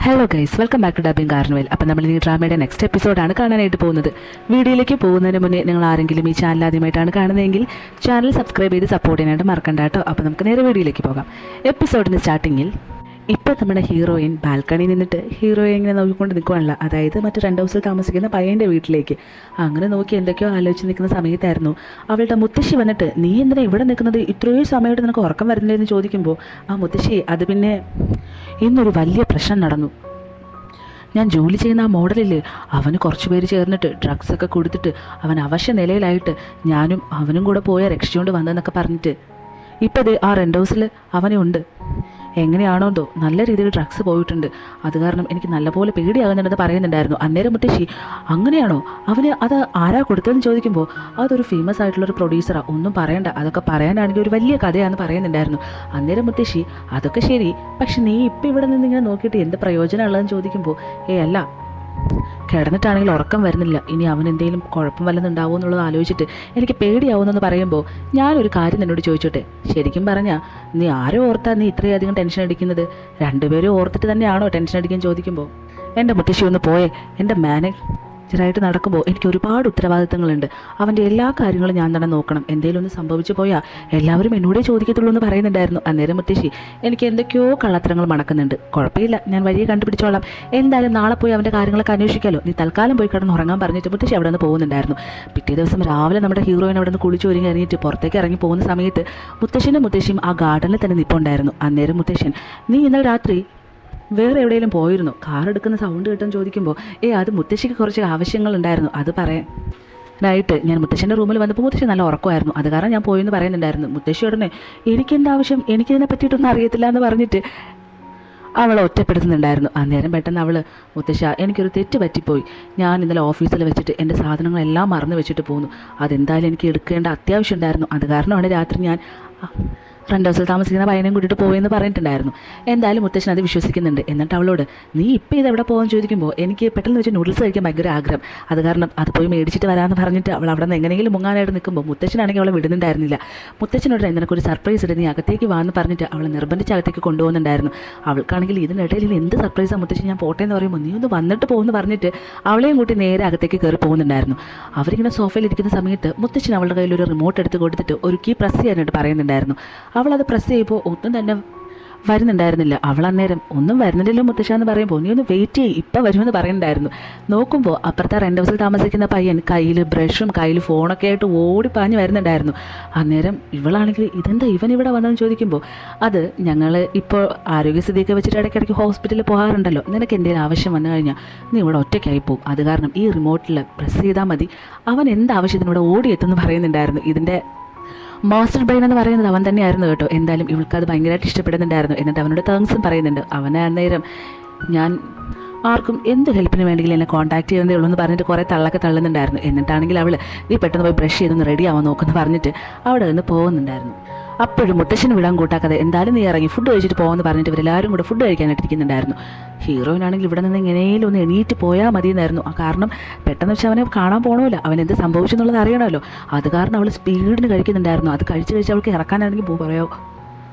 Hello guys, welcome back to dubbing carnival. അപ്പം നമ്മൾ ഈ ഡ്രാമയുടെ നെക്സ്റ്റ് എപ്പിസോഡാണ് കാണാനായിട്ട് പോകുന്നത്. വീഡിയോയിലേക്ക് പോകുന്നതിന് മുന്നേ നിങ്ങൾ ആരെങ്കിലും ഈ ചാനൽ ആദ്യമായിട്ടാണ് കാണുന്നതെങ്കിൽ ചാനൽ സബ്സ്ക്രൈബ് ചെയ്ത് സപ്പോർട്ട് ചെയ്യാനായിട്ട് മറക്കണ്ട കേട്ടോ. അപ്പോൾ നമുക്ക് നേരെ വീഡിയോയിലേക്ക് പോകാം. എപ്പിസോഡിൻ്റെ സ്റ്റാർട്ടിങ്ങിൽ ഇപ്പോൾ നമ്മുടെ ഹീറോയിൻ ബാൽക്കണിയിൽ നിന്നിട്ട് ഹീറോയിൻ ഇങ്ങനെ നോക്കിക്കൊണ്ട് നിൽക്കുകയാണല്ലോ. അതായത് മറ്റു 2 ഹൗസിൽ താമസിക്കുന്ന പയ്യൻ്റെ വീട്ടിലേക്ക്. അങ്ങനെ നോക്കി എന്തൊക്കെയോ ആലോചിച്ച് നിൽക്കുന്ന സമയത്തായിരുന്നു അവളുടെ മുത്തശ്ശി വന്നിട്ട്, നീ എന്തിനാ ഇവിടെ നിൽക്കുന്നത്, ഇത്രയും സമയമായിട്ട് നിനക്ക് ഉറക്കം വരുന്നില്ലെന്ന് ചോദിക്കുമ്പോൾ ആ മുത്തശ്ശി, അത് പിന്നെ ഇന്നൊരു വലിയ പ്രശ്നം നടന്നു. ഞാൻ ജോലി ചെയ്യുന്ന ആ മോഡലിൽ അവന് കുറച്ച് പേര് ചേർന്നിട്ട് ഡ്രഗ്സൊക്കെ കൊടുത്തിട്ട് അവൻ അവശ്യ നിലയിലായിട്ട് ഞാനും അവനും കൂടെ പോയ രക്ഷിച്ചുകൊണ്ട് വന്നതെന്നൊക്കെ പറഞ്ഞിട്ട് ഇപ്പോൾ ഇത് ആ 2 ഹൗസിൽ അവനുണ്ട്. എങ്ങനെയാണോന്തോ നല്ല രീതിയിൽ ഡ്രഗ്സ് പോയിട്ടുണ്ട്. അത് കാരണം എനിക്ക് നല്ലപോലെ പേടിയാകുന്നുണ്ടെന്ന് പറയുന്നുണ്ടായിരുന്നു. അന്നേരം മുത്തശ്ശി, അങ്ങനെയാണോ, അവന് അത് ആരാ കൊടുത്തതെന്ന് ചോദിക്കുമ്പോൾ അതൊരു ഫേമസ് ആയിട്ടുള്ളൊരു പ്രൊഡ്യൂസറാണ്, ഒന്നും പറയണ്ട, അതൊക്കെ പറയാനാണെങ്കിൽ ഒരു വലിയ കഥയാണെന്ന് പറയുന്നുണ്ടായിരുന്നു. അന്നേരം മുത്തശ്ശി, അതൊക്കെ ശരി, പക്ഷെ നീ ഇപ്പം ഇവിടെ നിന്ന് ഇങ്ങനെ നോക്കിയിട്ട് എന്ത് പ്രയോജനമുള്ളതെന്ന് ചോദിക്കുമ്പോൾ അല്ല, കിടന്നിട്ടാണെങ്കിൽ ഉറക്കം വരുന്നില്ല, ഇനി അവൻ എന്തെങ്കിലും കുഴപ്പം വല്ലതും ഉണ്ടാവുമോ എന്നുള്ളത് ആലോചിച്ചിട്ട് എനിക്ക് പേടിയാവുമെന്ന് പറയുമ്പോൾ ഞാനൊരു കാര്യം നിന്നോട് ചോദിച്ചോട്ടെ, ശരിക്കും പറഞ്ഞാൽ നീ ആരോ ഓർത്താ നീ ഇത്രയധികം ടെൻഷൻ അടിക്കുന്നത്, 2 പേരും ഓർത്തിട്ട് തന്നെയാണോ ടെൻഷൻ അടിക്കാൻ ചോദിക്കുമ്പോൾ എൻ്റെ മുത്തശ്ശി ഒന്ന് പോയേ, എൻ്റെ മാനേജറായിട്ട് നടക്കുമ്പോൾ എനിക്ക് ഒരുപാട് ഉത്തരവാദിത്തങ്ങളുണ്ട്, അവൻ്റെ എല്ലാ കാര്യങ്ങളും ഞാൻ തന്നെ നോക്കണം, എന്തെങ്കിലും ഒന്ന് സംഭവിച്ചു പോയാൽ എല്ലാവരും എന്നോടേ ചോദിക്കത്തുള്ളൂ എന്ന് പറയുന്നുണ്ടായിരുന്നു. അന്നേരം മുത്തശ്ശി, എനിക്ക് എന്തൊക്കെയോ കള്ളത്തരങ്ങൾ മണക്കുന്നുണ്ട്, കുഴപ്പമില്ല, ഞാൻ വഴിയെ കണ്ടുപിടിച്ചോളാം, എന്തായാലും നാളെ പോയി അവൻ്റെ കാര്യങ്ങളൊക്കെ അന്വേഷിക്കാമല്ലോ, നീ തൽക്കാലം പോയി കിടന്ന് ഉറങ്ങാൻ പറഞ്ഞിട്ട് മുത്തശ്ശി അവിടെ നിന്ന് പോകുന്നുണ്ടായിരുന്നു. പിറ്റേ ദിവസം രാവിലെ നമ്മുടെ ഹീറോയിൻ അവിടെ നിന്ന് കുളിച്ച് ഒരുങ്ങി ഇറങ്ങിയിട്ട് പുറത്തേക്ക് ഇറങ്ങി പോകുന്ന സമയത്ത് മുത്തശ്ശിയും ആ ഗാർഡനിൽ തന്നെ നിൽപ്പുണ്ടായിരുന്നു. അന്നേരം മുത്തശ്ശൻ, നീ ഇന്നലെ രാത്രി വേറെ എവിടെയെങ്കിലും പോയിരുന്നു, കാർ എടുക്കുന്ന സൗണ്ട് കിട്ടുമെന്ന് ചോദിക്കുമ്പോൾ അത് മുത്തശ്ശിക്ക് കുറച്ച് ആവശ്യങ്ങളുണ്ടായിരുന്നു, അത് പറയാനായിട്ട് ഞാൻ മുത്തശ്ശൻ്റെ റൂമിൽ വന്നപ്പോൾ മുത്തശ്ശി നല്ല ഉറക്കമായിരുന്നു, അത് കാരണം ഞാൻ പോയെന്ന് പറയുന്നുണ്ടായിരുന്നു. മുത്തശ്ശി ഉടനെ, എനിക്കെന്താ ആവശ്യം, എനിക്കിതിനെ പറ്റിയിട്ടൊന്നും അറിയത്തില്ല എന്ന് പറഞ്ഞിട്ട് അവളെ ഒറ്റപ്പെടുത്തുന്നുണ്ടായിരുന്നു. അന്നേരം പെട്ടെന്ന് അവൾ, മുത്തശ്ശ, എനിക്കൊരു തെറ്റ് പറ്റിപ്പോയി, ഞാൻ ഇന്നലെ ഓഫീസിൽ വെച്ചിട്ട് എൻ്റെ സാധനങ്ങളെല്ലാം മറന്നു വെച്ചിട്ട് പോന്നു, അതെന്തായാലും എനിക്ക് എടുക്കേണ്ട അത്യാവശ്യം ഉണ്ടായിരുന്നു, അത് കാരണമാണ് രാത്രി ഞാൻ 2 ഹൗസിൽ താമസിക്കുന്ന പയ്യനെയും കൂട്ടിയിട്ട് പോയെന്ന് പറഞ്ഞിട്ടുണ്ടായിരുന്നു. എന്തായാലും മുത്തശ്ശൻ അത് വിശ്വസിക്കുന്നുണ്ട്. എന്നിട്ട് അവളോട്, നീ ഇപ്പോൾ ഇതെവിടെ പോകാൻ ചോദിക്കുമ്പോൾ എനിക്ക് പെട്ടെന്ന് വെച്ച് നൂഡിൽസ് കഴിക്കാൻ ഭയങ്കര ആഗ്രഹം, അത് കാരണം അത് പോയി മേടിച്ചിട്ട് വരാമെന്ന് പറഞ്ഞിട്ട് അവൾ അവിടെ നിന്ന് എങ്ങനെയെങ്കിലും മുങ്ങാനായിട്ട് നിൽക്കുമ്പോൾ മുത്തശ്ശനാണെങ്കിൽ അവളെ വിടുന്നുണ്ടായിരുന്നില്ല. മുത്തശ്ശനോട് നിനക്കൊരു സർപ്രൈസ് ഇട്ട് നീ അകത്തേക്ക് വാന്ന് പറഞ്ഞിട്ട് അവളെ നിർബന്ധിച്ച് അകത്തേക്ക് കൊണ്ടുപോകുന്നുണ്ടായിരുന്നു. അവൾക്കാണെങ്കിൽ ഇതിനിടയിൽ എന്ത് സർപ്രൈസാണ് മുത്തശ്ശി, ഞാൻ പോട്ടെ എന്ന് പറയുമ്പോൾ നീ ഒന്ന് വന്നിട്ട് പോകുമെന്ന് പറഞ്ഞിട്ട് അവളെയും കൂട്ടി നേരെ അകത്തേക്ക് കയറി പോകുന്നുണ്ടായിരുന്നു. അവരിങ്ങനെ സോഫയിലിരിക്കുന്ന സമയത്ത് മുത്തശ്ശൻ അവളുടെ കയ്യിൽ ഒരു റിമോട്ട് എടുത്ത് കൊടുത്തിട്ട് ഒരു കീ പ്രസ് ചെയ്യാനായിട്ട് പറയുന്നുണ്ടായിരുന്നു. അവളത് പ്രസ് ചെയ്യുമ്പോൾ ഒന്നും തന്നെ വരുന്നുണ്ടായിരുന്നില്ല. അവൾ അന്നേരം, ഒന്നും വരുന്നില്ലല്ലോ മുത്തശ്ശ എന്ന് പറയുമ്പോൾ, നീ ഒന്ന് വെയിറ്റ് ചെയ്യ്, ഇപ്പം വരുമെന്ന് പറയുന്നുണ്ടായിരുന്നു. നോക്കുമ്പോൾ അപ്പുറത്തെ 2 ഹൗസിൽ താമസിക്കുന്ന പയ്യൻ കയ്യിൽ ബ്രഷും കയ്യിൽ ഫോണൊക്കെ ആയിട്ട് ഓടിപ്പാഞ്ഞ് വരുന്നുണ്ടായിരുന്നു. അന്നേരം ഇവളാണെങ്കിൽ, ഇതെന്താ ഇവൻ ഇവിടെ വന്നതെന്ന് ചോദിക്കുമ്പോൾ, അത് ഞങ്ങൾ ഇപ്പോൾ ആരോഗ്യസ്ഥിതിയൊക്കെ വെച്ചിട്ട് ഇടയ്ക്കിടയ്ക്ക് ഹോസ്പിറ്റലിൽ പോകാറുണ്ടല്ലോ, നിനക്ക് എന്തെങ്കിലും ആവശ്യം വന്നു കഴിഞ്ഞാൽ നീ ഇവിടെ ഒറ്റയ്ക്കായി പോകും, അത് കാരണം ഈ റിമോട്ടിൽ പ്രസ് ചെയ്താൽ മതി, അവൻ എന്താവശ്യത്തിനൂടെ ഓടിയെത്തുമെന്ന് പറയുന്നുണ്ടായിരുന്നു. ഇതിൻ്റെ മാസ്റ്റർ ബ്രെയിൻ എന്ന് പറയുന്നത് അവൻ തന്നെയായിരുന്നു കേട്ടോ. എന്തായാലും ഇവൾക്ക് അത് ഭയങ്കരമായിട്ട് ഇഷ്ടപ്പെടുന്നുണ്ടായിരുന്നു. എന്നിട്ട് അവനോട് താങ്ക്സും പറയുന്നുണ്ട്. അവനെ അന്നേരം, ഞാൻ ആർക്കും എന്ത് ഹെൽപ്പിന് വേണമെങ്കിലും എന്നെ കോൺടാക്ട് ചെയ്യുന്നതേ ഉള്ളൂ എന്ന് പറഞ്ഞിട്ട് കുറേ തള്ളൊക്കെ തള്ളുന്നുണ്ടായിരുന്നു. എന്നിട്ടാണെങ്കിൽ അവൾ, നീ പെട്ടെന്ന് പോയി ബ്രഷ് ചെയ്തൊന്ന് റെഡി ആവാൻ നോക്കുമെന്ന് പറഞ്ഞിട്ട് അവിടെ നിന്ന് പോകുന്നുണ്ടായിരുന്നു. അപ്പോഴും മുത്തശ്ശന് വിടാൻ കൂട്ടാക്കാതെ, എന്തായാലും നീ ഇറങ്ങി ഫുഡ് കഴിച്ചിട്ട് പോകുമെന്ന് പറഞ്ഞിട്ട് ഇവരെല്ലാവരും കൂടെ ഫുഡ് കഴിക്കാനായിട്ട് ഇരിക്കുന്നുണ്ടായിരുന്നു. ഹീറോയിനാണെങ്കിൽ ഇവിടെ നിന്ന് എങ്ങനെയും ഒന്ന് എണീറ്റ് പോയാൽ മതിയെന്നായിരുന്നു. കാരണം പെട്ടെന്ന് വെച്ചാൽ അവനെ കാണാൻ പോകണമല്ലോ, അവൻ എന്ത് സംഭവിച്ചെന്നുള്ളത് അറിയണമല്ലോ, അത് കാരണം അവൾ സ്പീഡിന് കഴിക്കുന്നുണ്ടായിരുന്നു. അത് കഴിച്ച് അവൾക്ക് ഇറക്കാനാണെങ്കിൽ പറയാമോ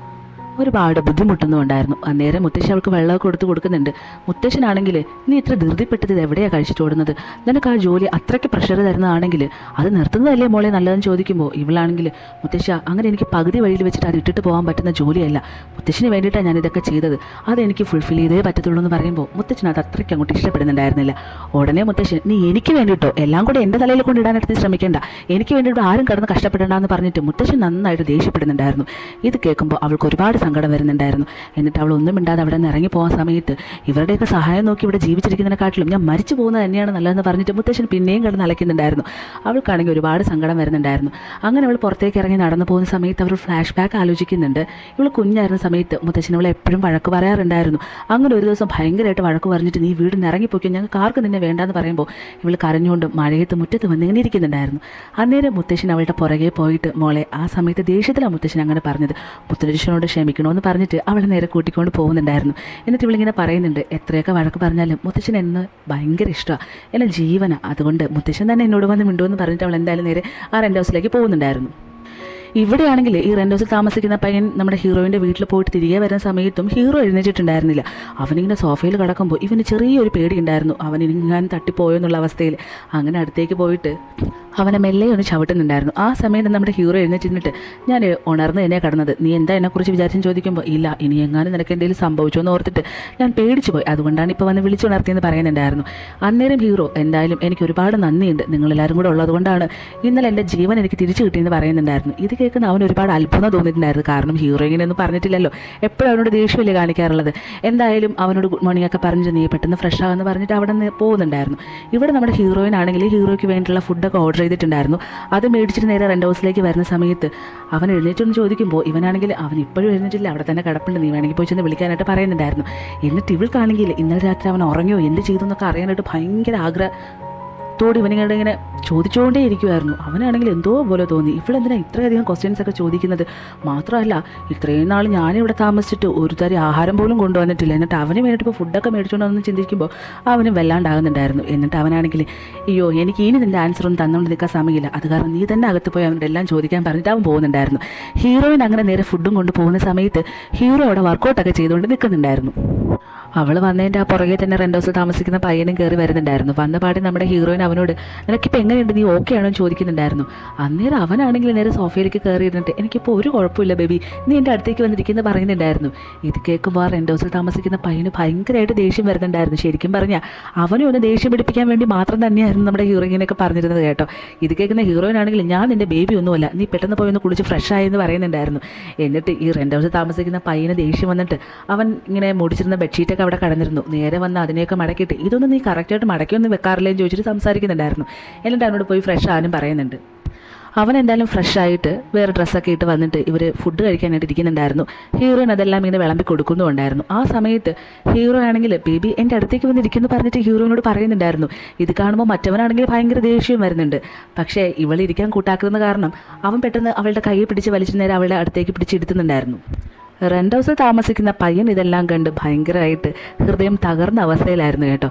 ഒരുപാട് ബുദ്ധിമുട്ടുന്നുണ്ടായിരുന്നു. അന്നേരം മുത്തശ്ശി അവൾക്ക് വെള്ളമൊക്കെ കൊടുക്കുന്നുണ്ട്. മുത്തശ്ശനാണെങ്കിൽ, നീ ഇത്ര ധൃതിപ്പെട്ടത് എവിടെയാണ് കഴിച്ചിട്ട് ഓടുന്നത്, നിനക്ക് ആ ജോലി അത്രയ്ക്ക് പ്രഷർ തരുന്നതാണെങ്കിൽ അത് നിർത്തുന്നതല്ലേ മോളെ നല്ലതെന്ന് ചോദിക്കുമ്പോൾ ഇവളാണെങ്കിൽ, മുത്തശ്ശ, അങ്ങനെ എനിക്ക് പകുതി വഴിയിൽ വെച്ചിട്ട് അത് ഇട്ടിട്ട് പോകാൻ പറ്റുന്ന ജോലിയല്ല, മുത്തശ്ശിന് വേണ്ടിയിട്ടാണ് ഞാൻ ഇതൊക്കെ ചെയ്തത്, അതെനിക്ക് ഫുൾഫിൽ ചെയ്തേ പറ്റത്തുള്ളൂ എന്ന് പറയുമ്പോൾ മുത്തശ്ശൻ അത് അത്രയ്ക്ക് അങ്ങോട്ട് ഇഷ്ടപ്പെടുന്നുണ്ടായിരുന്നില്ല. ഉടനെ മുത്തശ്ശൻ, നീ എനിക്ക് വേണ്ടിയിട്ടോ എല്ലാം കൂടെ എൻ്റെ തലയിൽ കൊണ്ടിടാനായിട്ട് ശ്രമിക്കേണ്ട, എനിക്ക് വേണ്ടിയിട്ട് ആരും കടന്ന് കഷ്ടപ്പെടേണ്ടെന്ന് പറഞ്ഞിട്ട് മുത്തശ്ശൻ നന്നായിട്ട് ദേഷ്യപ്പെടുന്നുണ്ടായിരുന്നു. ഇത് കേൾക്കുമ്പോൾ അവൾക്ക് ഒരുപാട് സങ്കടം വരുന്നുണ്ടായിരുന്നു. എന്നിട്ട് അവൾ ഒന്നും മിണ്ടാതെ അവിടെ നിന്ന് ഇറങ്ങി പോകാൻ സമയത്ത്, ഇവരുടെയൊക്കെ സഹായം നോക്കി ഇവിടെ ജീവിച്ചിരിക്കുന്നതിനെക്കാട്ടിലും ഞാൻ മരിച്ചു പോകുന്നത് തന്നെയാണ് നല്ലതെന്ന് പറഞ്ഞിട്ട് മുത്തശ്ശൻ പിന്നെയും കിടന്ന് അലയ്ക്കുന്നുണ്ടായിരുന്നു. അവൾക്കാണെങ്കിൽ ഒരുപാട് സങ്കടം വരുന്നുണ്ടായിരുന്നു. അങ്ങനെ അവൾ പുറത്തേക്ക് ഇറങ്ങി നടന്നു പോകുന്ന സമയത്ത് അവർ ഫ്ലാഷ് ബാക്ക് ആലോചിക്കുന്നുണ്ട്. ഇവൾ കുഞ്ഞായിരുന്ന സമയത്ത് മുത്തശ്ശൻ അവളെ എപ്പോഴും വഴക്ക് പറയാറുണ്ടായിരുന്നു. അങ്ങനെ ഒരു ദിവസം ഭയങ്കരമായിട്ട് വഴക്ക് പറഞ്ഞിട്ട്, നീ വീട് ഇറങ്ങിപ്പോയിക്കോ, ഞങ്ങൾക്ക് ആർക്കും നിന്നെ വേണ്ടാന്ന് പറയുമ്പോൾ ഇവൾ കരഞ്ഞുകൊണ്ട് മഴയത്ത് മുറ്റത്ത് വന്ന് ഇങ്ങനെ ഇരിക്കുന്നുണ്ടായിരുന്നു. അന്നേരം മുത്തശ്ശൻ അവളുടെ പുറകെ പോയിട്ട്, മോളെ, ആ സമയത്ത് ദേഷ്യത്തിലാണ് മുത്തശ്ശൻ അങ്ങനെ പറഞ്ഞത്, മുത്തശ്ശനോട് ക്ഷമിക്കണമെന്ന് പറഞ്ഞിട്ട് അവളെ നേരെ കൂട്ടിക്കൊണ്ട് പോകുന്നുണ്ടായിരുന്നു. എന്നിട്ട് ഇവളിങ്ങനെ പറയുന്നുണ്ട്, എത്രയൊക്കെ വഴക്ക് പറഞ്ഞാലും മുത്തശ്ശൻ എന്നെ ഭയങ്കര ഇഷ്ടമാണ്, എന്നെ ജീവനാണ്, അതുകൊണ്ട് മുത്തശ്ശൻ തന്നെ എന്നോട് വന്ന് മിണ്ടുമെന്ന് പറഞ്ഞിട്ട് അവൾ എന്തായാലും നേരെ ആ 2 ഹൗസിലേക്ക് പോകുന്നുണ്ടായിരുന്നു. ഇവിടെയാണെങ്കിൽ ഈ റെൻ്റ് ഹൗസിൽ താമസിക്കുന്ന പയ്യൻ നമ്മുടെ ഹീറോയിൻ്റെ വീട്ടിൽ പോയിട്ട് തിരികെ വരുന്ന സമയത്തും ഹീറോ എഴുന്നേറ്റിട്ടുണ്ടായിരുന്നില്ല. അവനിങ്ങനെ സോഫയിൽ കിടക്കുമ്പോൾ ഇവന് ചെറിയൊരു പേടിയുണ്ടായിരുന്നു, അവൻ ഇങ്ങനെ തട്ടിപ്പോയോ എന്നുള്ള അവസ്ഥയിൽ. അങ്ങനെ അടുത്തേക്ക് പോയിട്ട് അവനെ മെല്ലെ ഒന്ന് ചവിട്ടുന്നുണ്ടായിരുന്നു. ആ സമയത്ത് നമ്മുടെ ഹീറോ എഴുന്നേറ്റിട്ട് ഞാൻ ഉണർന്ന് തന്നെ കിടന്നത്, നീ എന്താ എന്നെക്കുറിച്ച് വിചാരിച്ചെന്ന് ചോദിക്കുമ്പോൾ ഇല്ല, ഇനി എങ്ങാനും നിനക്ക് എന്തെങ്കിലും സംഭവിച്ചോ എന്ന് ഓർത്തിട്ട് ഞാൻ പേടിച്ചു പോയി, അതുകൊണ്ടാണ് ഇപ്പോൾ വന്ന് വിളിച്ചുണർത്തിയെന്ന് പറയുന്നുണ്ടായിരുന്നു. അന്നേരം ഹീറോ എന്തായാലും എനിക്ക് ഒരുപാട് നന്ദിയുണ്ട്, നിങ്ങളെല്ലാവരും കൂടെ ഉള്ളതുകൊണ്ടാണ് ഇന്നലെ എൻ്റെ ജീവൻ എനിക്ക് തിരിച്ചു കിട്ടിയെന്ന് പറയുന്നുണ്ടായിരുന്നു. ഇത് കേൾക്കുന്ന അവൻ ഒരുപാട് അത്ഭുതം തോന്നിയിട്ടുണ്ടായിരുന്നു. കാരണം ഹീറോ ഇങ്ങനെയൊന്നും പറഞ്ഞിട്ടില്ലല്ലോ, എപ്പോഴും അവനോട് ദേഷ്യമല്ലേ കാണിക്കാറുള്ളത്. എന്തായാലും അവനോട് ഗുഡ് മോർണിംഗ് ഒക്കെ പറഞ്ഞിട്ട് നീ പെട്ടെന്ന് ഫ്രഷ് ആകുമെന്ന് പറഞ്ഞിട്ട് അവിടെ നിന്ന് പോകുന്നുണ്ടായിരുന്നു. ഇവിടെ നമ്മുടെ ഹീറോയിനാണെങ്കിൽ ഹീറോയ്ക്ക് വേണ്ടിയിട്ടുള്ള ഫുഡൊക്കെ ഓർഡർ ചെയ്തിട്ടുണ്ടായിരുന്നു. അത് മേടിച്ചിട്ട് നേരെ റെൻ്റ് ഹൗസിലേക്ക് വരുന്ന സമയത്ത് അവൻ എഴുന്നേറ്റൊന്ന് ചോദിക്കുമ്പോൾ ഇവനാണെങ്കിൽ അവൻ ഇപ്പോഴും എഴുന്നേറ്റില്ല, അവിടെ തന്നെ കിടപ്പുണ്ട്, നീ വേണമെങ്കിൽ പോയി ചെന്ന് വിളിക്കാനായിട്ട് പറയുന്നുണ്ടായിരുന്നു. എന്നിട്ട് ഇവൾക്കാണെങ്കിൽ ഇന്നലെ രാത്രി അവൻ ഉറങ്ങിയോ എന്ത് ചെയ്തു എന്നൊക്കെ അറിയാനായിട്ട് ഭയങ്കര ഇവനിങ്ങനെ ഇങ്ങനെ ചോദിച്ചുകൊണ്ടേ ഇരിക്കുമായിരുന്നു. അവനാണെങ്കിൽ എന്തോ പോലെ തോന്നി, ഇവളെന്തിനാ ഇത്രയധികം ക്വസ്റ്റ്യൻസ് ഒക്കെ ചോദിക്കുന്നത്, മാത്രമല്ല ഇത്രയും നാൾ ഞാനിവിടെ താമസിച്ചിട്ട് ഒരു തരി ആഹാരം പോലും കൊണ്ടുവന്നിട്ടില്ല, എന്നിട്ട് അവന് വേണ്ടിയിട്ട് ഇപ്പോൾ ഫുഡൊക്കെ മേടിച്ചുകൊണ്ട് വന്ന് ചിന്തിക്കുമ്പോൾ അവനും വല്ലാണ്ടാകുന്നുണ്ടായിരുന്നു. എന്നിട്ട് അവനാണെങ്കിൽ അയ്യോ എനിക്ക് ഇനി നിൻ്റെ ആൻസർ ഒന്നും തന്നുകൊണ്ട് നിൽക്കാൻ സമയമില്ല, അത് കാരണം നീ തന്നെ അകത്ത് പോയി അവൻ്റെ എല്ലാം ചോദിക്കാൻ പറഞ്ഞിട്ട് അവൻ പോകുന്നുണ്ടായിരുന്നു. ഹീറോയിൻ അങ്ങനെ നേരെ ഫുഡും കൊണ്ട് പോകുന്ന സമയത്ത് ഹീറോ അവിടെ വർക്കൗട്ടൊക്കെ ചെയ്തുകൊണ്ട് നിൽക്കുന്നുണ്ടായിരുന്നു. അവൾ വന്നതിൻ്റെ ആ പുറകെ തന്നെ റെൻ്റ് ഹൗസിൽ താമസിക്കുന്ന പയ്യനും കയറി വരുന്നുണ്ടായിരുന്നു. വന്ന പാടെ നമ്മുടെ ഹീറോയിൻ അവനോട് നിനക്കിപ്പോൾ എങ്ങനെയുണ്ട്, നീ ഓക്കെ ആണോ എന്ന് ചോദിക്കുന്നുണ്ടായിരുന്നു. അന്നേരം അവനാണെങ്കിൽ നേരെ സോഫയിലേക്ക് കയറി ഇരുന്നിട്ട് എനിക്കിപ്പോൾ ഒരു കുഴപ്പമില്ല ബേബി, നീ എൻ്റെ അടുത്തേക്ക് വന്നിരിക്കുന്നത് പറയുന്നുണ്ടായിരുന്നു. ഇത് കേൾക്കുമ്പോൾ ആ റെൻ്റ് ഹൗസിൽ താമസിക്കുന്ന പയ്യന് ഭയങ്കരമായിട്ട് ദേഷ്യം വരുന്നുണ്ടായിരുന്നു. ശരിക്കും പറഞ്ഞാൽ അവനും ഒന്ന് ദേഷ്യം പിടിപ്പിക്കാൻ വേണ്ടി മാത്രം തന്നെയായിരുന്നു നമ്മുടെ ഹീറോയിനൊക്കെ പറഞ്ഞിരുന്നത് കേട്ടോ. ഇത് കേൾക്കുന്ന ഹീറോയിനാണെങ്കിൽ ഞാൻ നിൻ്റെ ബേബി ഒന്നുമല്ല, നീ പെട്ടെന്ന് പോയി ഒന്ന് കുളിച്ച് ഫ്രഷ് ആയെന്ന് പറയുന്നുണ്ടായിരുന്നു. എന്നിട്ട് ഈ റെൻ്റ് ഹൗസിൽ താമസിക്കുന്ന പയ്യന് ദേഷ്യം വന്നിട്ട് അവൻ ഇങ്ങനെ മുടിച്ചിരുന്ന ബെഡ്ഷീറ്റൊക്കെ അവിടെ കടന്നിരുന്നു. നേരെ വന്ന് അതിനെയൊക്കെ മടക്കിയിട്ട് ഇതൊന്നും നീ കറക്റ്റായിട്ട് മടക്കിയൊന്നും വെക്കാറില്ലേന്ന് ചോദിച്ചിട്ട് സംസാരിക്കുന്നുണ്ടായിരുന്നു. എന്നിട്ട് അവനോട് പോയി ഫ്രഷ് ആവാനും പറയുന്നുണ്ട്. അവൻ എന്തായാലും ഫ്രഷ് ആയിട്ട് വേറെ ഡ്രസ്സൊക്കെ ഇട്ട് വന്നിട്ട് ഇവർ ഫുഡ് കഴിക്കാനായിട്ട് ഇരിക്കുന്നുണ്ടായിരുന്നു. ഹീറോയിൻ അതെല്ലാം ഇങ്ങനെ വിളമ്പി കൊടുക്കുന്നുണ്ടായിരുന്നു. ആ സമയത്ത് ഹീറോ ആണെങ്കിൽ ബേബി എൻ്റെ അടുത്തേക്ക് വന്നിരിക്കുന്നു പറഞ്ഞിട്ട് ഹീറോയിനോട് പറയുന്നുണ്ടായിരുന്നു. ഇത് കാണുമ്പോൾ മറ്റവനാണെങ്കിൽ ഭയങ്കര ദേഷ്യം വരുന്നുണ്ട്. പക്ഷേ ഇവളിരിക്കാൻ കൂട്ടാക്കുന്ന കാരണം അവൻ പെട്ടെന്ന് അവളുടെ കൈ പിടിച്ച് വലിച്ചു നേരെ അവളുടെ അടുത്തേക്ക് പിടിച്ചിരുത്തുന്നുണ്ടായിരുന്നു. റെൻ്റ് ഹൗസിൽ താമസിക്കുന്ന പയ്യൻ ഇതെല്ലാം കണ്ട് ഭയങ്കരമായിട്ട് ഹൃദയം തകർന്ന അവസ്ഥയിലായിരുന്നു കേട്ടോ.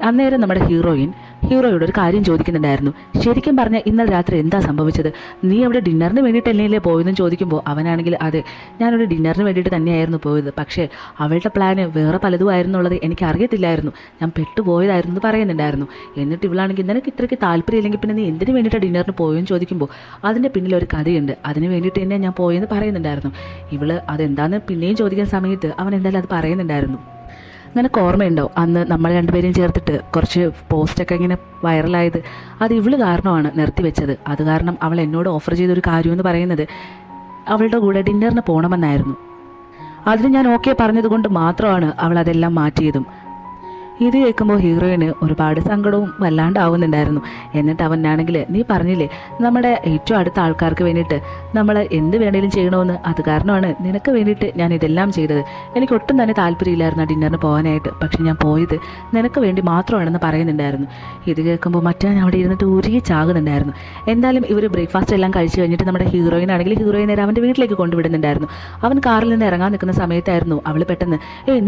അന്നേരം നമ്മുടെ ഹീറോയോട് ഒരു കാര്യം ചോദിക്കുന്നുണ്ടായിരുന്നു. ശരിക്കും പറഞ്ഞാൽ ഇന്നലെ രാത്രി എന്താ സംഭവിച്ചത്, നീ അവിടെ ഡിന്നറിന് വേണ്ടിയിട്ടല്ലേ പോയതെന്ന് ചോദിക്കുമ്പോൾ അവനാണെങ്കിൽ അതെ ഞാനൊരു ഡിന്നറിന് വേണ്ടിയിട്ട് തന്നെയായിരുന്നു പോയത്, പക്ഷേ അവളുടെ പ്ലാന് വേറെ പലതും ആയിരുന്നുള്ളത് എനിക്ക് അറിയത്തില്ലായിരുന്നു, ഞാൻ പെട്ടുപോയതായിരുന്നു എന്ന് പറയുന്നുണ്ടായിരുന്നു. എന്നിട്ട് ഇവളാണെങ്കിൽ നിനക്ക് ഇത്രയ്ക്ക് താല്പര്യമില്ലെങ്കിൽ പിന്നെ നീ എന്തിനു വേണ്ടിയിട്ട് ഡിന്നറിന് പോയെന്ന് ചോദിക്കുമ്പോൾ അതിൻ്റെ പിന്നിലൊരു കഥയുണ്ട്, അതിന് വേണ്ടിയിട്ട് തന്നെ ഞാൻ പോയെന്ന് പറയുന്നുണ്ടായിരുന്നു. ഇവള് അതെന്താണെന്ന് പിന്നെയും ചോദിക്കുന്ന സമയത്ത് അവൻ എന്തായാലും അത് പറയുന്നുണ്ടായിരുന്നു. നിനക്ക് ഓർമ്മയുണ്ടോ അന്ന് നമ്മൾ രണ്ടുപേരും ചേർത്തിട്ട് കുറച്ച് പോസ്റ്റൊക്കെ ഇങ്ങനെ വൈറലായത്, അത് ഇവള് കാരണമാണ് നിർത്തിവെച്ചത്. അത് കാരണം അവൾ എന്നോട് ഓഫർ ചെയ്തൊരു കാര്യമെന്ന് പറയുന്നത് അവളുടെ കൂടെ ഡിന്നറിന് പോകണമെന്നായിരുന്നു. അതിന് ഞാൻ ഓക്കെ പറഞ്ഞതുകൊണ്ട് മാത്രമാണ് അവൾ അതെല്ലാം മാറ്റിയതും. ഇത് കേൾക്കുമ്പോൾ ഹീറോയിന് ഒരുപാട് സങ്കടവും വല്ലാണ്ടാവുന്നുണ്ടായിരുന്നു. എന്നിട്ട് അവനാണെങ്കിൽ നീ പറഞ്ഞില്ലേ നമ്മുടെ ഏറ്റവും അടുത്ത ആൾക്കാർക്ക് വേണ്ടിയിട്ട് നമ്മൾ എന്ത് വേണേലും ചെയ്യണമെന്ന്, അത് കാരണമാണ് നിനക്ക് വേണ്ടിയിട്ട് ഞാൻ ഇതെല്ലാം ചെയ്തത്. എനിക്ക് ഒട്ടും തന്നെ താല്പര്യമില്ലായിരുന്നു ആ ഡിന്നറിന് പോകാനായിട്ട്, പക്ഷെ ഞാൻ പോയത് നിനക്ക് വേണ്ടി മാത്രമാണെന്ന് പറയുന്നുണ്ടായിരുന്നു. ഇത് കേൾക്കുമ്പോൾ മറ്റാൻ അവിടെ ഇരുന്നിട്ട് ഉരുകി ചാകുന്നുണ്ടായിരുന്നു. എന്തായാലും ഇവർ ബ്രേക്ക്ഫാസ്റ്റ് എല്ലാം കഴിച്ച് കഴിഞ്ഞിട്ട് നമ്മുടെ ഹീറോയിനാണെങ്കിൽ ഹീറോയിനെ അവൻ്റെ വീട്ടിലേക്ക് കൊണ്ടുവിടുന്നുണ്ടായിരുന്നു. അവൻ കാറിൽ നിന്ന് ഇറങ്ങാൻ നിൽക്കുന്ന സമയത്തായിരുന്നു അവൾ പെട്ടെന്ന്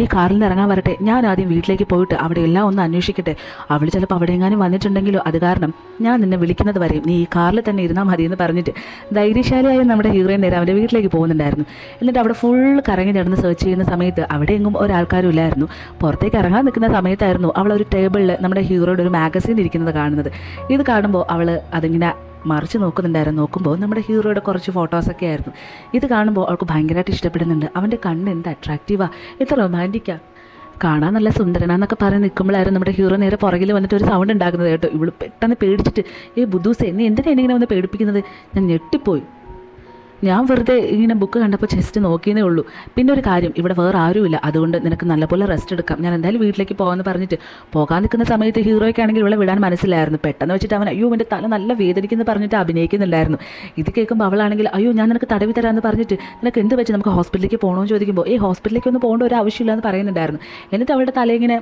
നീ കാറിൽ നിന്ന് ഇറങ്ങാൻ വരട്ടെ, ഞാൻ ആദ്യം വീട്ടിലേക്ക് പോയിട്ട് അവിടെ എല്ലാം ഒന്ന് അന്വേഷിക്കട്ടെ, അവൾ ചിലപ്പോൾ അവിടെ എങ്ങാനും വന്നിട്ടുണ്ടെങ്കിലോ, അത് കാരണം ഞാൻ നിന്നെ വിളിക്കുന്നത് വരെയും നീ ഈ കാറിൽ തന്നെ ഇരുന്നാൽ മതി എന്ന് പറഞ്ഞിട്ട് ധൈര്യശാലിയായി നമ്മുടെ ഹീറോയിൻ നേരെ അവൻ്റെ വീട്ടിലേക്ക് പോകുന്നുണ്ടായിരുന്നു. എന്നിട്ട് അവിടെ ഫുൾ കറങ്ങി നടന്ന് സെർച്ച് ചെയ്യുന്ന സമയത്ത് അവിടെ എങ്ങും ഒരാൾക്കാരും ഇല്ലായിരുന്നു. പുറത്തേക്ക് ഇറങ്ങാൻ നിൽക്കുന്ന സമയത്തായിരുന്നു അവൾ ഒരു ടേബിളിൽ നമ്മുടെ ഹീറോയുടെ ഒരു മാഗസീൻ ഇരിക്കുന്നത് കാണുന്നത്. ഇത് കാണുമ്പോൾ അവൾ അതിങ്ങനെ മറിച്ച് നോക്കുമ്പോൾ നമ്മുടെ ഹീറോയുടെ കുറച്ച് ഫോട്ടോസൊക്കെ ആയിരുന്നു. ഇത് കാണുമ്പോൾ അവൾക്ക് ഭയങ്കരമായിട്ട് ഇഷ്ടപ്പെടുന്നുണ്ട്. അവൻ്റെ കണ്ണ് എന്ത് അട്രാക്റ്റീവാ, എത്ര റൊമാൻറ്റിക്കാ, കാണാൻ നല്ല സുന്ദരനാന്നൊക്കെ പറഞ്ഞ് നിൽക്കുമ്പോഴായിരുന്നു നമ്മുടെ ഹീറോ നേരെ പുറകിൽ വന്നിട്ട് ഒരു സൗണ്ട് ഉണ്ടാക്കുന്നത് കേട്ടോ. ഇവള് പെട്ടെന്ന് പേടിച്ചിട്ട് ബുദ്ധൂസേ നീ എന്തിനാണ് ഇങ്ങനെ വന്ന് പേടിപ്പിക്കുന്നത്, ഞാൻ ഞെട്ടിപ്പോയി, ഞാൻ വെറുതെ ഇങ്ങനെ ബുക്ക് കണ്ടപ്പോൾ ജസ്റ്റ് നോക്കിയേ ഉള്ളൂ, പിന്നെ ഒരു കാര്യം ഇവിടെ വേറെ ആരുമില്ല, അതുകൊണ്ട് നിനക്ക് നല്ലപോലെ റെസ്റ്റ് എടുക്കാം, ഞാൻ എന്തായാലും വീട്ടിലേക്ക് പോകാമെന്ന് പറഞ്ഞിട്ട് പോകാൻ നിൽക്കുന്ന സമയത്ത് ഹീറോയ്ക്കാണെങ്കിൽ ഇവിടെ വിടാൻ മനസ്സിലായിരുന്നു. പെട്ടെന്ന് വെച്ചിട്ട് അവൻ അയ്യോ എൻ്റെ തല നല്ല വേദനിക്കുന്നു പറഞ്ഞിട്ട് അഭിനയിക്കുന്നുണ്ടായിരുന്നു. ഇത് കേൾക്കുമ്പോൾ അവളാണെങ്കിൽ അയ്യോ ഞാൻ നിനക്ക് തടവി തരാമെന്ന് പറഞ്ഞിട്ട് നിനക്ക് എന്ത് വെച്ച് നമുക്ക് ഹോസ്പിറ്റലിലേക്ക് പോകണമെന്ന് ചോദിക്കുമ്പോൾ ഹോസ്പിറ്റലിലേക്ക് ഒന്നും പോകേണ്ട ഒരു ആവശ്യമില്ല എന്ന് പറയുന്നുണ്ടായിരുന്നു. എന്നിട്ട് അവളുടെ തലയിങ്ങനെ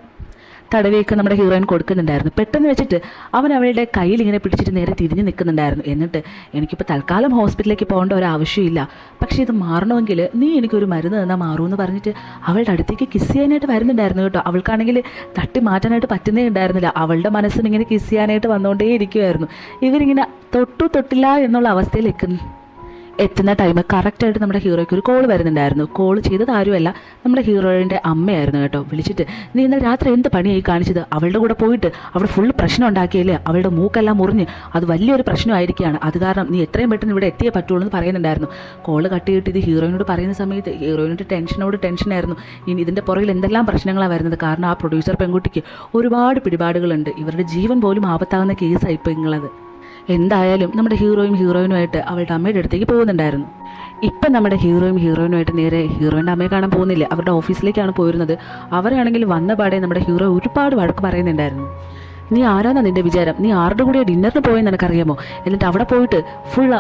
തടവിയൊക്കെ നമ്മുടെ ഹീറോയിൻ കൊടുക്കുന്നുണ്ടായിരുന്നു. പെട്ടെന്ന് വെച്ചിട്ട് അവൻ അവളുടെ കയ്യിൽ ഇങ്ങനെ പിടിച്ചിട്ട് നേരെ തിരിഞ്ഞ് നിൽക്കുന്നുണ്ടായിരുന്നു. എന്നിട്ട് എനിക്കിപ്പോൾ തൽക്കാലം ഹോസ്പിറ്റലിലേക്ക് പോകേണ്ട ഒരു ആവശ്യമില്ല, പക്ഷേ ഇത് മാറണമെങ്കിൽ നീ എനിക്കൊരു മരുന്ന് തന്നാൽ മാറുമെന്ന് പറഞ്ഞിട്ട് അവളുടെ അടുത്തേക്ക് കിസ് ചെയ്യാനായിട്ട് വരുന്നുണ്ടായിരുന്നു കേട്ടോ. അവൾക്കാണെങ്കിൽ തട്ടി മാറ്റാനായിട്ട് പറ്റുന്നേ ഉണ്ടായിരുന്നില്ല. അവളുടെ മനസ്സിന് ഇങ്ങനെ കിസ് ചെയ്യാനായിട്ട് വന്നുകൊണ്ടേ ഇരിക്കുമായിരുന്നു. ഇവരിങ്ങനെ തൊട്ടില്ല എന്നുള്ള അവസ്ഥയിൽ നിൽക്കുന്നു. എത്തുന്ന ടൈം കറക്റ്റായിട്ട് നമ്മുടെ ഹീറോയ്ക്ക് ഒരു കോൾ വരുന്നുണ്ടായിരുന്നു. കോൾ ചെയ്തത് ആരുമല്ല, നമ്മുടെ ഹീറോയിൻ്റെ അമ്മയായിരുന്നു കേട്ടോ. വിളിച്ചിട്ട് നീ ഇന്നലെ രാത്രി എന്ത് പണിയായി കാണിച്ചത്? അവളുടെ കൂടെ പോയിട്ട് അവിടെ ഫുൾ പ്രശ്നം ഉണ്ടാക്കിയല്ലേ, അവളുടെ മൂക്കെല്ലാം മുറിഞ്ഞ് അത് വലിയൊരു പ്രശ്നമായിരിക്കുകയാണ്, അത് കാരണം നീ എത്രയും പെട്ടെന്ന് ഇവിടെ എത്തിയേ പറ്റുള്ളൂ എന്ന് പറയുന്നുണ്ടായിരുന്നു. കോള് കട്ട് ചെയ്തിട്ട് ഇത് ഹീറോയിനോട് പറയുന്ന സമയത്ത് ഹീറോയിൻ്റെ ടെൻഷനായിരുന്നു. ഇനി ഇതിൻ്റെ പുറകിൽ എന്തെല്ലാം പ്രശ്നങ്ങളാണ് വരുന്നത്. കാരണം ആ പ്രൊഡ്യൂസർ പെൺകുട്ടിക്ക് ഒരുപാട് പിടിപാടുകളുണ്ട്, ഇവരുടെ ജീവൻ പോലും ആപത്താവുന്ന കേസാണ് ഇപ്പോൾ ഇങ്ങളത്. എന്തായാലും നമ്മുടെ ഹീറോയിനുമായിട്ട് അവളുടെ അമ്മയുടെ അടുത്തേക്ക് പോകുന്നുണ്ടായിരുന്നു. ഇപ്പം നമ്മുടെ ഹീറോയിനുമായിട്ട് നേരെ ഹീറോയിൻ്റെ അമ്മയെ കാണാൻ പോകുന്നില്ല, അവരുടെ ഓഫീസിലേക്കാണ് പോയിരുന്നത്. അവരാണെങ്കിൽ വന്ന പാടെ നമ്മുടെ ഹീറോ ഒരുപാട് വഴക്ക് പറയുന്നുണ്ടായിരുന്നു. നീ ആരാന്നാ നിന്റെ വിചാരം? നീ ആരുടെ കൂടെ ഡിന്നറിന് പോയെന്ന് എനിക്കറിയാമോ? എന്നിട്ട് അവിടെ പോയിട്ട് ഫുൾ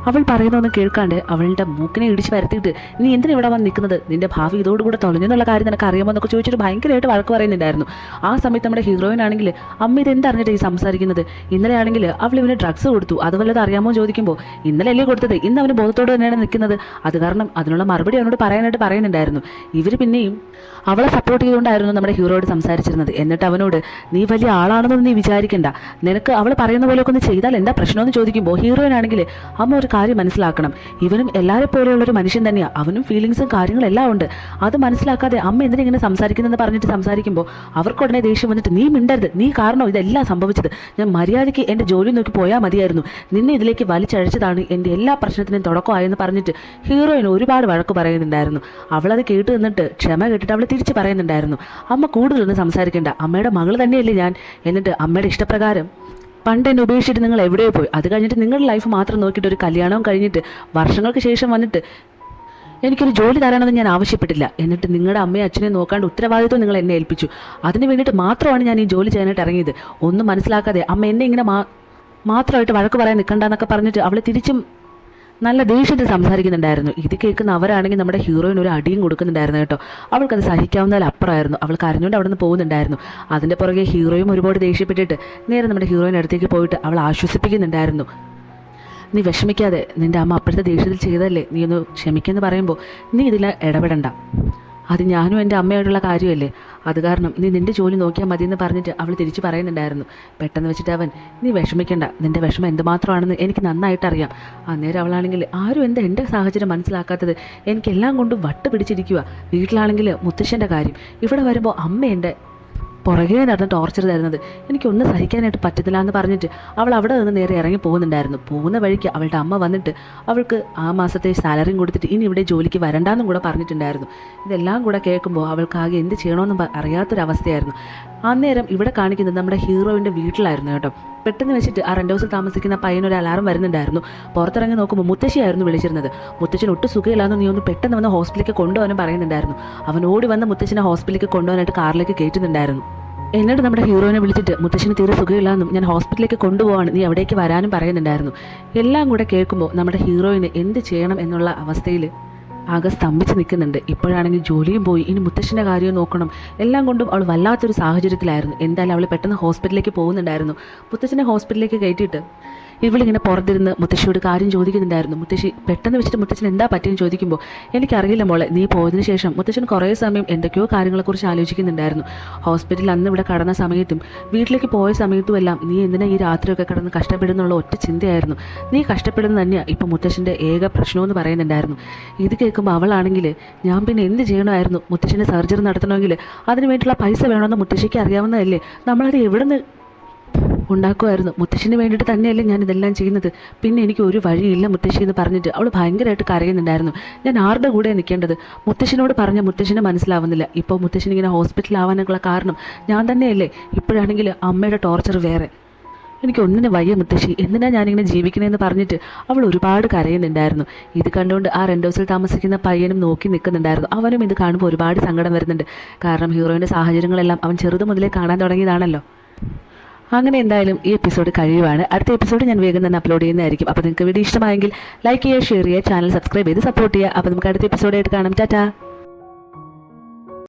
അവൾ പറയുന്നൊന്നും കേൾക്കാണ്ട് അവളുടെ മൂക്കിനെ ഇടിച്ച് വരുത്തിയിട്ട് നീ എന്തിനാ ഇവിടെ വന്ന് നിൽക്കുന്നത്? നിന്റെ ഭാവി ഇതോടുകൂടെ തൊലഞ്ഞെന്നുള്ള കാര്യം നിനക്ക് അറിയാമോ എന്നൊക്കെ ചോദിച്ചിട്ട് ഭയങ്കരമായിട്ട് വഴക്ക് പറയുന്നുണ്ടായിരുന്നു. ആ സമയത്ത് നമ്മുടെ ഹീറോയിനാണെങ്കിൽ അമ്മ ഇതെന്തറിഞ്ഞിട്ട് ഈ സംസാരിക്കുന്നത്? ഇന്നലെ ആണെങ്കിൽ അവൾ ഇവന് ഡ്രഗ്സ് കൊടുത്തു, അത് വല്ലത് അറിയാമോ ചോദിക്കുമ്പോൾ ഇന്നലെ അല്ലേ കൊടുത്തത്, ഇന്ന് അവന് ബോധത്തോട് തന്നെയാണ് നിൽക്കുന്നത്, അത് കാരണം അതിനുള്ള മറുപടി അവനോട് പറയാനായിട്ട് പറയുന്നുണ്ടായിരുന്നു. ഇവർ പിന്നെയും അവളെ സപ്പോർട്ട് ചെയ്തുകൊണ്ടായിരുന്നു നമ്മുടെ ഹീറോയോട് സംസാരിച്ചിരുന്നത്. എന്നിട്ട് അവനോട് നീ വലിയ ആളാണെന്നൊന്നും നീ വിചാരിക്കണ്ട, നിനക്ക് അവൾ പറയുന്ന പോലെയൊക്കെ ഒന്ന് ചെയ്താൽ എന്താ പ്രശ്നമെന്ന് ചോദിക്കുമ്പോൾ ഹീറോയിനാണെങ്കിൽ അമ്മ ഒരു കാര്യം മനസ്സിലാക്കണം, ഇവനും എല്ലാവരെ പോലെയുള്ളൊരു മനുഷ്യൻ തന്നെയാണ്, അവനും ഫീലിങ്സും കാര്യങ്ങളെല്ലാം ഉണ്ട്, അത് മനസ്സിലാക്കാതെ അമ്മ എന്തിനാ ഇങ്ങനെ സംസാരിക്കുന്നതെന്ന് പറഞ്ഞിട്ട് സംസാരിക്കുമ്പോൾ അവർക്കുടനെ ദേഷ്യം വന്നിട്ട് നീ മിണ്ടരുത്, നീ കാരണോ ഇതെല്ലാം സംഭവിച്ചത്, ഞാൻ മര്യാദയ്ക്ക് എൻ്റെ ജോലി നോക്കി പോയാൽ മതിയായിരുന്നു, നിന്നെ ഇതിലേക്ക് വലിച്ചഴച്ചതാണ് എൻ്റെ എല്ലാ പ്രശ്നത്തിനും തുടക്കമായെന്ന് പറഞ്ഞിട്ട് ഹീറോയിന് ഒരുപാട് വഴക്ക് പറയുന്നുണ്ടായിരുന്നു. അവളത് കേട്ട് നിന്നിട്ട് ക്ഷമ കേട്ടിട്ട് അവൾ തിരിച്ച് പറയുന്നുണ്ടായിരുന്നു, അമ്മ കൂടുതലൊന്നും സംസാരിക്കേണ്ട, അമ്മയുടെ മകൾ തന്നെയല്ലേ ഞാൻ, എന്നിട്ട് അമ്മയുടെ ഇഷ്ടപ്രകാരം പണ്ട് എന്നെ ഉപേക്ഷിച്ചിട്ട് നിങ്ങൾ എവിടെയോ പോയി, അത് കഴിഞ്ഞിട്ട് നിങ്ങളുടെ ലൈഫ് മാത്രം നോക്കിയിട്ട് ഒരു കല്യാണവും കഴിഞ്ഞിട്ട് വർഷങ്ങൾക്ക് ശേഷം വന്നിട്ട് എനിക്കൊരു ജോലി തരാനൊന്നും ഞാൻ ആവശ്യപ്പെട്ടില്ല, എന്നിട്ട് നിങ്ങളുടെ അമ്മയും അച്ഛനെയും നോക്കാണ്ട് ഉത്തരവാദിത്വം നിങ്ങൾ എന്നെ ഏൽപ്പിച്ചു, അതിന് വേണ്ടിയിട്ട് മാത്രമാണ് ഞാൻ ഈ ജോലി ചെയ്യാനായിട്ട് ഇറങ്ങിയത്, ഒന്നും മനസ്സിലാക്കാതെ അമ്മ എന്നെ ഇങ്ങനെ മാത്രമായിട്ട് വഴക്ക് പറയാൻ നിൽക്കണ്ടെന്നൊക്കെ പറഞ്ഞിട്ട് അവൾ തിരിച്ചും നല്ല ദേഷ്യത്തിൽ സംസാരിക്കുന്നുണ്ടായിരുന്നു. ഇത് കേൾക്കുന്ന അവരാണെങ്കിൽ നമ്മുടെ ഹീറോയിന് ഒരു അടിയും കൊടുക്കുന്നുണ്ടായിരുന്നു കേട്ടോ. അവൾക്കത് സഹിക്കാവുന്നതിൽ അപ്പുറമായിരുന്നു. അവൾ കരഞ്ഞുകൊണ്ട് അവിടെ നിന്ന് പോകുന്നുണ്ടായിരുന്നു. അതിൻ്റെ പുറകെ ഹീറോയും ഒരുപാട് ദേഷ്യപ്പെട്ടിട്ട് നേരെ നമ്മുടെ ഹീറോയിൻ്റെ അടുത്തേക്ക് പോയിട്ട് അവൾ ആശ്വസിപ്പിക്കുന്നുണ്ടായിരുന്നു. നീ വിഷമിക്കാതെ, നിൻ്റെ അമ്മ അപ്പോഴത്തെ ദേഷ്യത്തിൽ ചെയ്തല്ലേ, നീ ഒന്ന് ക്ഷമിക്കെന്ന് പറയുമ്പോൾ നീ ഇതിൽ ഇടപെടണ്ട, അത് ഞാനും എൻ്റെ അമ്മയോടുള്ള കാര്യമല്ലേ, അത് കാരണം നീ നിൻ്റെ ജോലി നോക്കിയാൽ മതിയെന്ന് പറഞ്ഞിട്ട് അവൾ തിരിച്ച് പറയുന്നുണ്ടായിരുന്നു. പെട്ടെന്ന് വെച്ചിട്ട് അവൻ നീ വിഷമിക്കണ്ട, നിൻ്റെ വിഷമം എന്തുമാത്രമാണെന്ന് എനിക്ക് നന്നായിട്ടറിയാം. അന്നേരം അവളാണെങ്കിൽ ആരും എൻ്റെ സാഹചര്യം മനസ്സിലാക്കാത്തത് എനിക്കെല്ലാം കൊണ്ടും വട്ട് പിടിച്ചിരിക്കുക, വീട്ടിലാണെങ്കിൽ മുത്തശ്ശൻ്റെ കാര്യം, ഇവിടെ വരുമ്പോൾ അമ്മ എൻ്റെ പുറകെ നടന്ന് ടോർച്ചർ തരുന്നത് എനിക്കൊന്നും സഹിക്കാനായിട്ട് പറ്റത്തില്ല എന്ന് പറഞ്ഞിട്ട് അവൾ അവിടെ നിന്ന് നേരെ ഇറങ്ങി പോകുന്നുണ്ടായിരുന്നു. പോകുന്ന വഴിക്ക് അവളുടെ അമ്മ വന്നിട്ട് അവൾക്ക് ആ മാസത്തെ സാലറിയും കൊടുത്തിട്ട് ഇനി ഇവിടെ ജോലിക്ക് വരണ്ടെന്നും കൂടെ പറഞ്ഞിട്ടുണ്ടായിരുന്നു. ഇതെല്ലാം കൂടെ കേൾക്കുമ്പോൾ അവൾക്ക് ആകെ എന്ത് ചെയ്യണമെന്നും അറിയാത്തൊരവസ്ഥയായിരുന്നു. അന്നേരം ഇവിടെ കാണിക്കുന്നത് നമ്മുടെ ഹീറോയിൻ്റെ വീട്ടിലായിരുന്നു കേട്ടോ. പെട്ടെന്ന് വെച്ചിട്ട് ആ റെൻ്റ് ഹൗസിൽ താമസിക്കുന്ന പയ്യനൊരു അലാറം വരുന്നുണ്ടായിരുന്നു. പുറത്തിറങ്ങി നോക്കുമ്പോൾ മുത്തശ്ശിയായിരുന്നു വിളിച്ചിരുന്നത്. മുത്തശ്ശന് ഒട്ടും സുഖമില്ലാന്ന് നീ ഒന്ന് പെട്ടെന്ന് വന്ന് ഹോസ്പിറ്റലിലേക്ക് കൊണ്ടുപോകാനും പറയുന്നുണ്ടായിരുന്നു. അവൻ ഓടി വന്ന് മുത്തശ്ശനെ ഹോസ്പിറ്റലിലേക്ക് കൊണ്ടുപോകാനായിട്ട് കാറിലേക്ക് കയറ്റുന്നുണ്ടായിരുന്നു. എന്നിട്ട് നമ്മുടെ ഹീറോയിനെ വിളിച്ചിട്ട് മുത്തശ്ശന് തീരെ സുഖമില്ലാന്നും ഞാൻ ഹോസ്പിറ്റലിലേക്ക് കൊണ്ടുപോകാണ്, നീ അവിടേക്ക് വരാനും പറയുന്നുണ്ടായിരുന്നു. എല്ലാം കൂടെ കേൾക്കുമ്പോൾ നമ്മുടെ ഹീറോയിന് എന്ത് ചെയ്യണം എന്നുള്ള അവസ്ഥയിൽ ആകെ സ്തംഭിച്ച് നിൽക്കുന്നുണ്ട്. ഇപ്പോഴാണെങ്കിൽ ജോലിയും പോയി, ഇനി മുത്തശ്ശൻ്റെ കാര്യവും നോക്കണം, എല്ലാം കൊണ്ടും അവൾ വല്ലാത്തൊരു സാഹചര്യത്തിലായിരുന്നു. എന്തായാലും അവൾ പെട്ടെന്ന് ഹോസ്പിറ്റലിലേക്ക് പോകുന്നുണ്ടായിരുന്നു. മുത്തശ്ശനെ ഹോസ്പിറ്റലിലേക്ക് കയറ്റിയിട്ട് ഇവളിങ്ങനെ പുറത്തിരുന്ന് മുത്തശ്ശിയോട് കാര്യം ചോദിക്കുന്നുണ്ടായിരുന്നു. മുത്തശ്ശി പെട്ടെന്ന് വെച്ചിട്ട് മുത്തശ്ശൻ എന്താ പറ്റിയെന്ന് ചോദിക്കുമ്പോൾ എനിക്കറിയില്ല മോളെ, നീ പോയതിനു ശേഷം മുത്തശ്ശൻ കുറേ സമയം എന്തൊക്കെയോ കാര്യങ്ങളെക്കുറിച്ച് ആലോചിക്കുന്നുണ്ടായിരുന്നു. ഹോസ്പിറ്റലിൽ അന്ന് ഇവിടെ കടന്ന സമയത്തും വീട്ടിലേക്ക് പോയ സമയത്തും എല്ലാം നീ എന്തിനാ ഈ രാത്രിയൊക്കെ കിടന്ന് കഷ്ടപ്പെടുന്നുള്ള ഒറ്റ ചിന്തയായിരുന്നു. നീ കഷ്ടപ്പെടുന്നത് തന്നെയാണ് ഇപ്പം മുത്തശ്ശൻ്റെ ഏക പ്രശ്നമെന്ന് പറയുന്നുണ്ടായിരുന്നു. ഇത് കേൾക്കുമ്പോൾ അവളാണെങ്കിൽ ഞാൻ പിന്നെ എന്ത് ചെയ്യണമായിരുന്നു, മുത്തശ്ശൻ്റെ സർജറി നടത്തണമെങ്കിൽ അതിന് വേണ്ടിയിട്ടുള്ള പൈസ വേണമെന്ന് മുത്തശ്ശിക്ക് അറിയാവുന്നതല്ലേ, നമ്മളത് എവിടെ നിന്ന് ഉണ്ടാക്കുമായിരുന്നു, മുത്തശ്ശിന് വേണ്ടിയിട്ട് തന്നെയല്ലേ ഞാൻ ഇതെല്ലാം ചെയ്യുന്നത്, പിന്നെ എനിക്ക് ഒരു വഴിയില്ല മുത്തശ്ശി എന്ന് പറഞ്ഞിട്ട് അവൾ ഭയങ്കരമായിട്ട് കരയുന്നുണ്ടായിരുന്നു. ഞാൻ ആരുടെ കൂടെ നിൽക്കേണ്ടത്, മുത്തശ്ശിനോട് പറഞ്ഞ മുത്തശ്ശിനെ മനസ്സിലാവുന്നില്ല, ഇപ്പോൾ മുത്തശ്ശിനിങ്ങനെ ഹോസ്പിറ്റലാവാനുള്ള കാരണം ഞാൻ തന്നെയല്ലേ, ഇപ്പോഴാണെങ്കിൽ അമ്മയുടെ ടോർച്ചർ വേറെ, എനിക്ക് ഒന്നിനെ വയ്യ മുത്തശ്ശി, എന്തിനാ ഞാനിങ്ങനെ ജീവിക്കണമെന്ന് പറഞ്ഞിട്ട് അവൾ ഒരുപാട് കരയുന്നുണ്ടായിരുന്നു. ഇത് കണ്ടുകൊണ്ട് ആ റെൻ്റ് ഹൗസിൽ താമസിക്കുന്ന പയ്യനും നോക്കി നിൽക്കുന്നുണ്ടായിരുന്നു. അവനും ഇത് കാണുമ്പോൾ ഒരുപാട് സങ്കടം വരുന്നുണ്ട്. കാരണം ഹീറോയിൻ്റെ സാഹചര്യങ്ങളെല്ലാം അവൻ ചെറുത് മുതലേ കാണാൻ തുടങ്ങിയതാണല്ലോ. അങ്ങനെ എന്തായാലും ഈ എപ്പിസോഡ് കഴിയുവാണ്. അടുത്ത എപ്പിസോഡ് ഞാൻ വേഗം തന്നെ അപ്ലോഡ് ചെയ്യുന്നതായിരിക്കും. അപ്പോൾ നിങ്ങൾക്ക് വീഡിയോ ഇഷ്ടമായെങ്കിൽ ലൈക്ക് ചെയ്യുക, ഷെയർ ചെയ്യുക, ചാനൽ സബ്സ്ക്രൈബ് ചെയ്ത് സപ്പോർട്ട് ചെയ്യുക. അപ്പോൾ നമുക്ക് അടുത്ത എപ്പിസോഡായിട്ട് കാണാം. ടാറ്റാ.